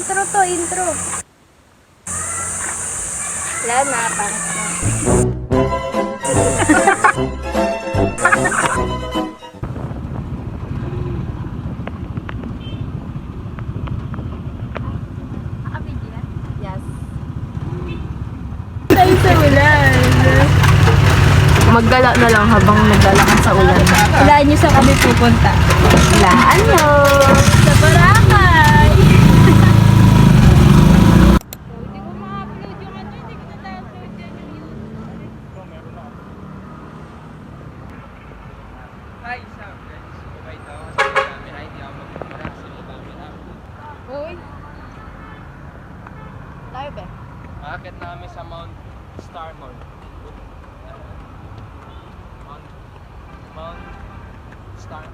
Intro to, intro. Wala na, pangit na. Yes. Tayo sa ulan. Maggala na lang habang naglalakad sa ulan. Hulaan niyo saan kami pupunta. Hulaan mo! Sa Boracay! Hi, Sam. Guys, mabait ako kasi may camera. Hindi ako magpapara kasi may camera. Uy. Tayo ba? Akit namin sa Mount Starmore. Mount Star.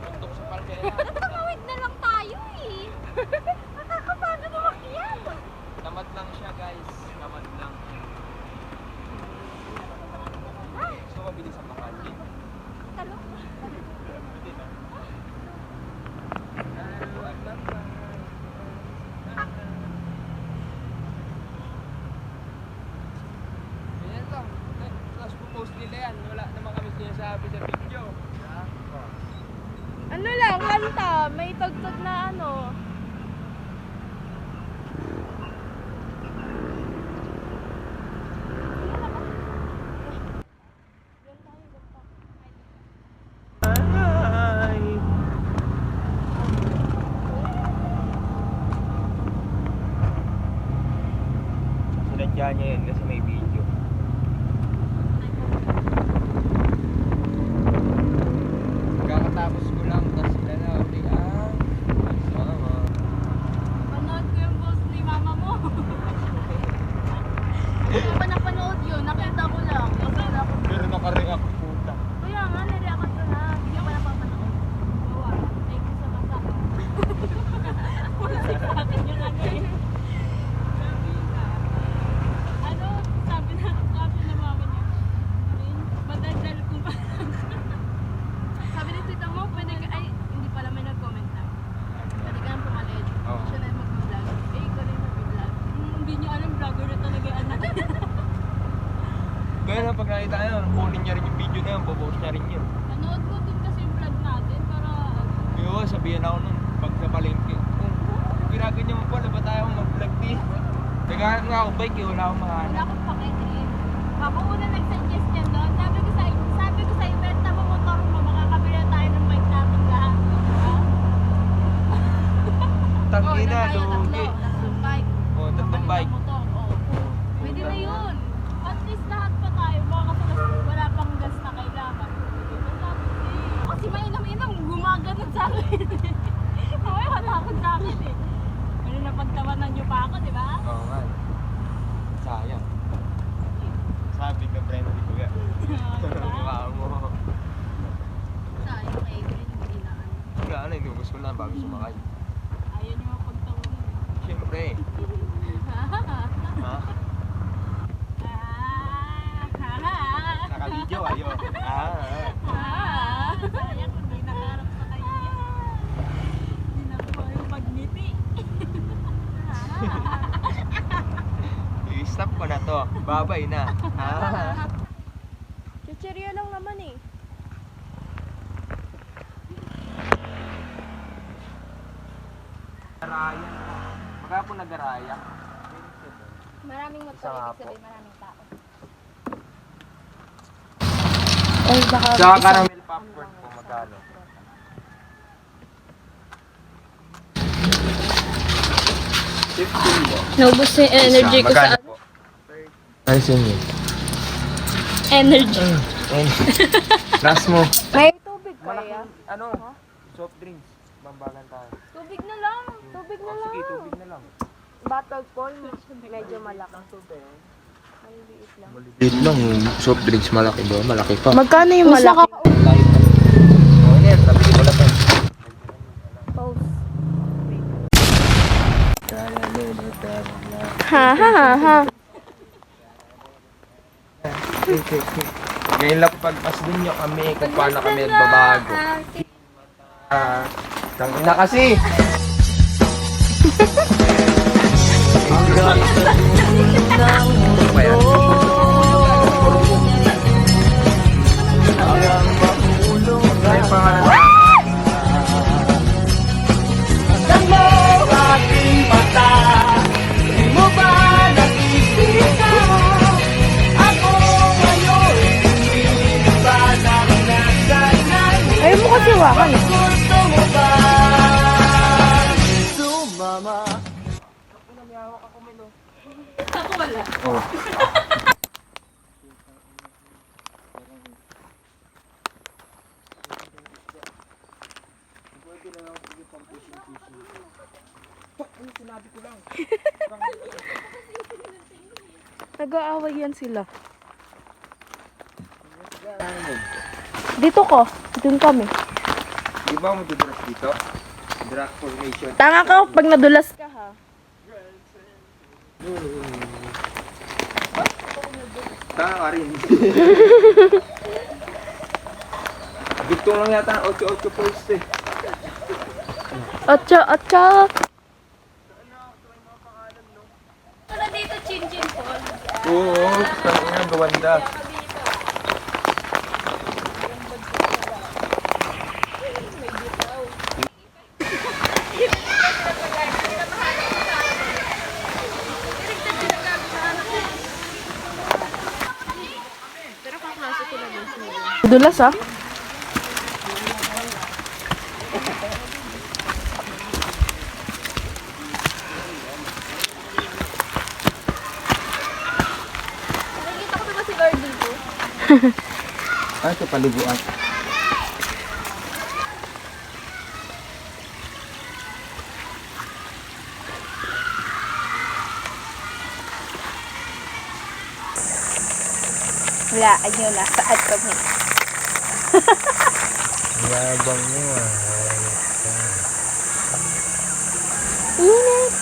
Bundok sa Palmera. Nakakawid na lang tayo eh. Nakakapano lumakiyan. Tamad lang siya, guys. Tamad lang. So, mabilis ang makali. Talong. Pwede na. Ganyan lang. Tapos pupost nila yan. Wala naman kami sinasabi sa video. Ano lang, kanta. May tugtog na ano. Sinadya niya yun kasi may video. Kakatapos ko lang kasi sila na uli sama. Panood ko yung post ni mama mo. Hindi pa napanood yun. Nakita ko lang. Kasi ako. Pero nakareact puta. Kaya nga, nare-react ko na. Hindi pa napapanood. Gawa. Thank you sa mata. Musik sa akin yung ano eh. Ano, sabi na mama niya. Madadal ko pa. Sabi ni tita mo, pwede ka, ay, hindi pala may nag-comment na. Pwede ka nang pumalit. Oo. Siya na mag-vlog. Eh, ikaw na yung mag-vlog. Hindi niyo alam, vlogger na talaga yung anak. Kaya na pag nakita nyo, kunin niya rin yung video na yun, popost niya rin yun. Panood ko din kasi yung vlog natin para, Kaya sabihan ako nun, pag sa palengke, kung ginaganyan mo pala, ba tayo mag-vlog din? Teka nga ako bike eh, wala akong wala mahanap. akong pakinggan. Ako una nag-suggest niya doon. Sabi ko sa ibenta mo motor mo, makakabili na tayo ng bike natin lahat. Diba? Tangina, ilan tayo? lugi. Tatlong bike. Oh, tatlong Papalit ng bike. motor. Oh. Pwede na yun. At least lahat pa tayo. Baka kasi wala pang gas na kailangan. Kasi mainam-inam, gumaganon sa akin. Okay, wala akong sa akin eh. Ano napagtawanan niyo pa ako, di ba? Oo nga. Sayang. Sabi ka, friendly ko ya. Mukha mo. Sayang eh, hindi na ano. Wala na, inubos ko lang bago sumakay. Ayaw niyo mapagtawanan. Siyempre. Ha? Naka-video ayo. Sayang, hindi nakaharap sa kanya. Hindi nakuha yung pagngiti. I-stop ko na to. Babay na. Chichirya lang naman eh. Garaya. Baka po nagaraya. Maraming motor, Isa nga ibig sabihin maraming tao. Ay, baka Sa caramel popcorn po magkano? naubos na yung energy ko sa Magkano po? Nice yun. energy. Last mo. May tubig kaya? Ano? Soft drinks. Bambagan tayo. Tubig na lang. Tubig na lang. Sige, tubig na lang. Bottle Paul, medyo malaki. Ay, liit lang. Maliit lang. Soft drinks malaki ba? Malaki pa. Magkano yung malaki? Oh, yan. Nabili ko lang. Pause. Ha ha ha ha. Ngayon lang pagpasdin nyo kami kung paano kami nagbabago. Tangina kasi! Ano ba yan? Ay, pangalan. Ayaw mo kasi wakan eh. Ako wala. Oh. Nag-aaway yan sila. Dito ko. Dun kami. Di ba mo dudulas dito? Drag formation. Tanga ka pag nadulas ka ha. Tanga ka rin. Dugtong lang yata ang 8-8 post eh. Atcha, atcha. Wala dito, Chin-Chin Falls. Oo, tangin na, gawanda. Dulas ah. Nakikita ko ba si Lord dito? Ah, ito paliguan. Wala, ayun na. Saan kami? Yabang mo ah. Init.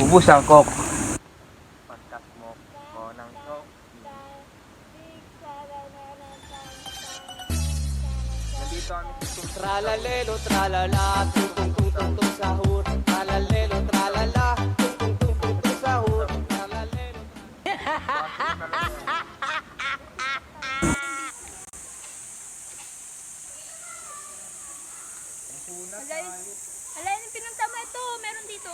Ubus ang kok. Pantas mo. O, nang kok. Nandito kami sa Tralalelo, tralala, tung tung tung tung tung sahur. Tralalelo, tralala, tung tung tung tung tung sahur. Tralalelo. Alay, yung pinunta mo ito. Meron dito.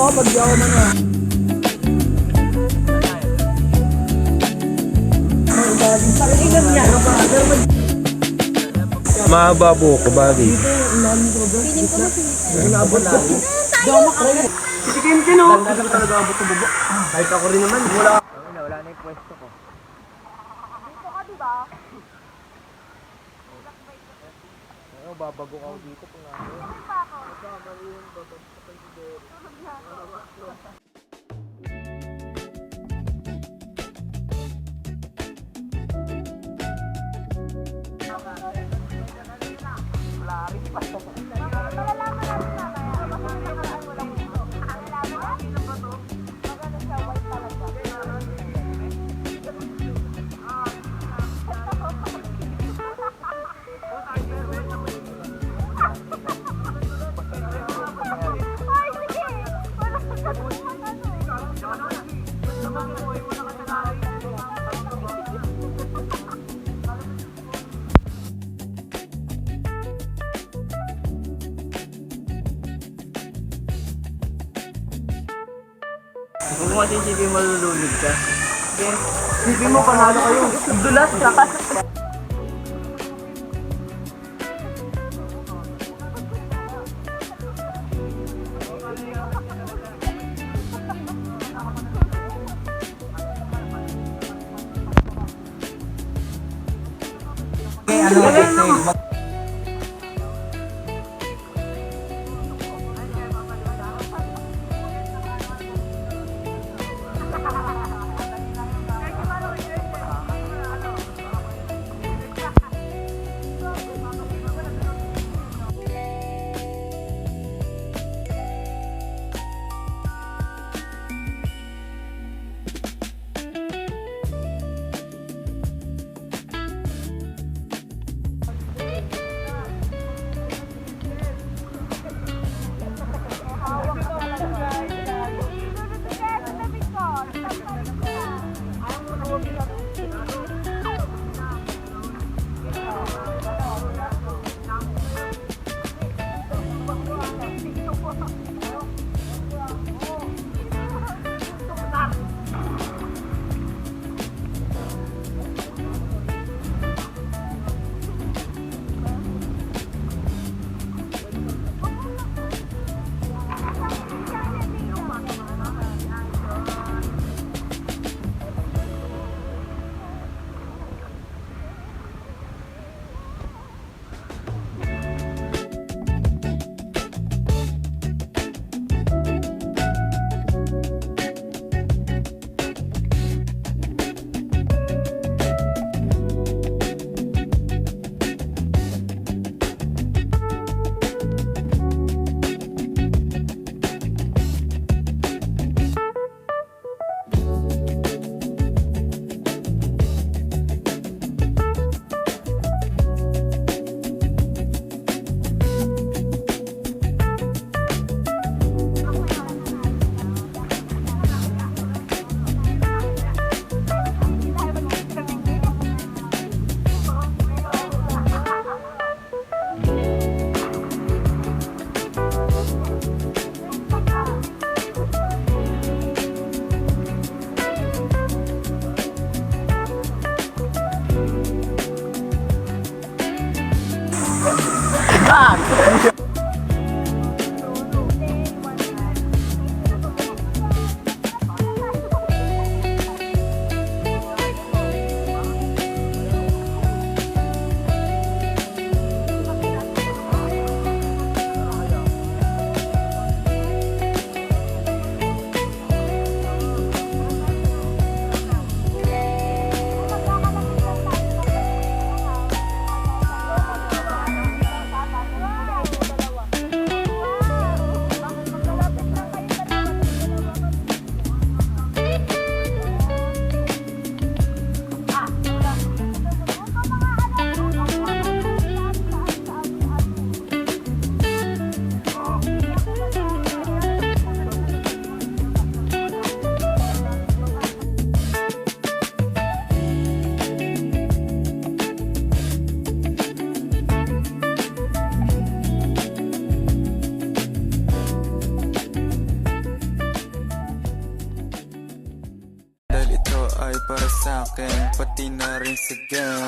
Mahaba buhok ko, bagay. Kahit ako rin naman, wala na yung pwesto ko. Babago ako dito kung ano. Kung kasi isipin mo malulunod ka. Isipin mo panalo kayo. Dulas ka kasi.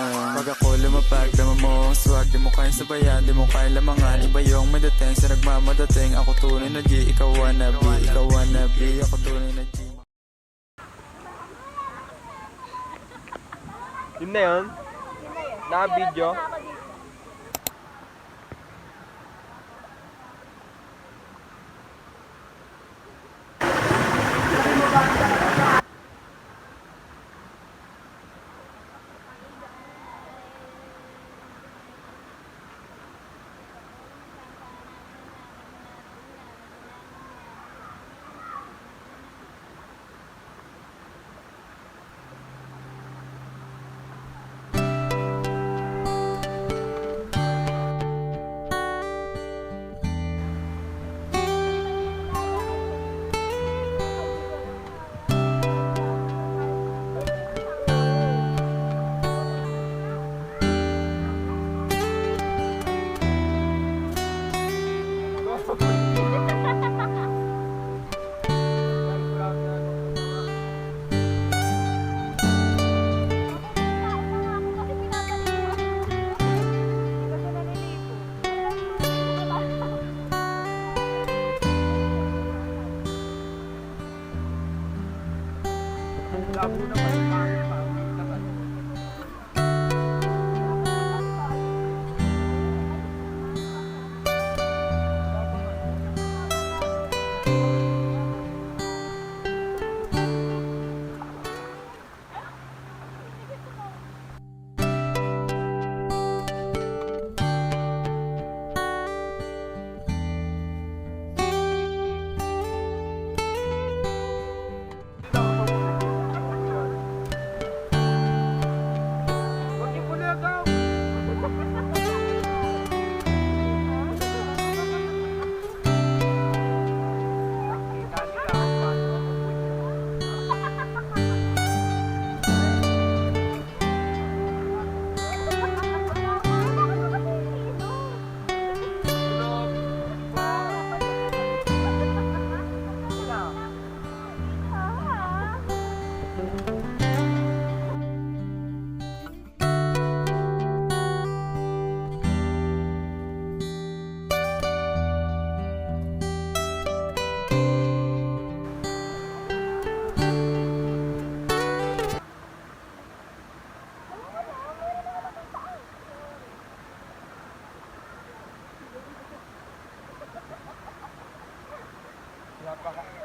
Pag ako lumapag, dama mo ang swag. Di mo kayang sabayan, di mo kayang lamangan. Iba yung may dating sa nagmamadating. Ako tunay na G, ikaw wannabe. Ikaw wannabe, ako tunay na G. Yun na yun? Naka-video? Labo na pa yung pangit pa.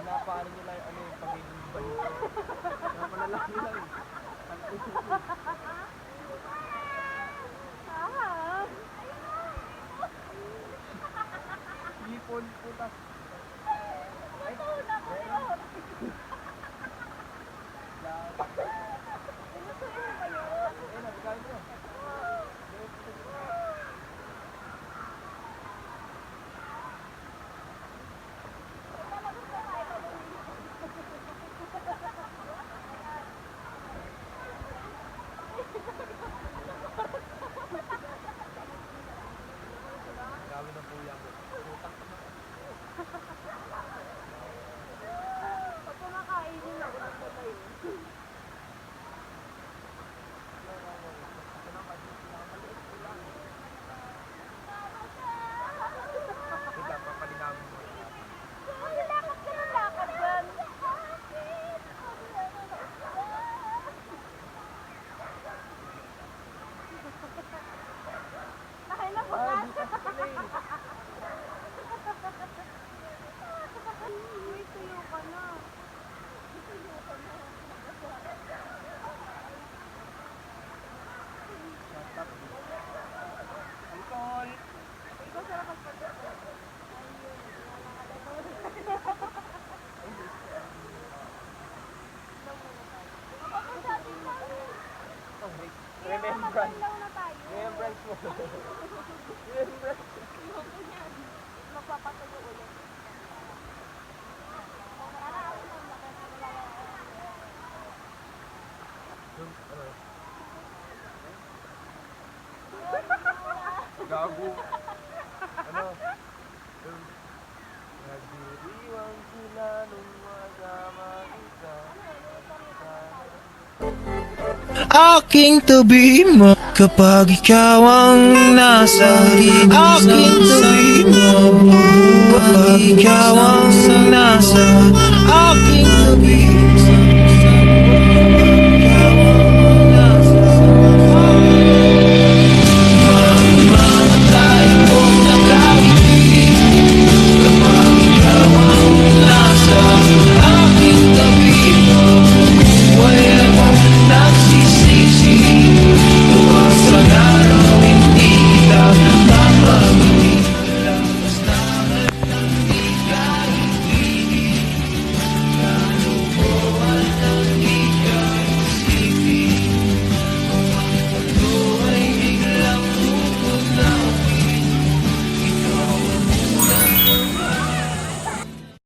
Napaano nila yung ano yung pagiging balito. Napalalaki nila eh. Hipon, putas. Ay, Remembrance. Remembrance mo. Remembrance. Magpapatuloy ulit. Gago. Ano? Nagdiriwang sila nung magama isa. Aking tabi mo kapag ikaw ang nasa aking tabi mo kapag ikaw ang nasa aking tabi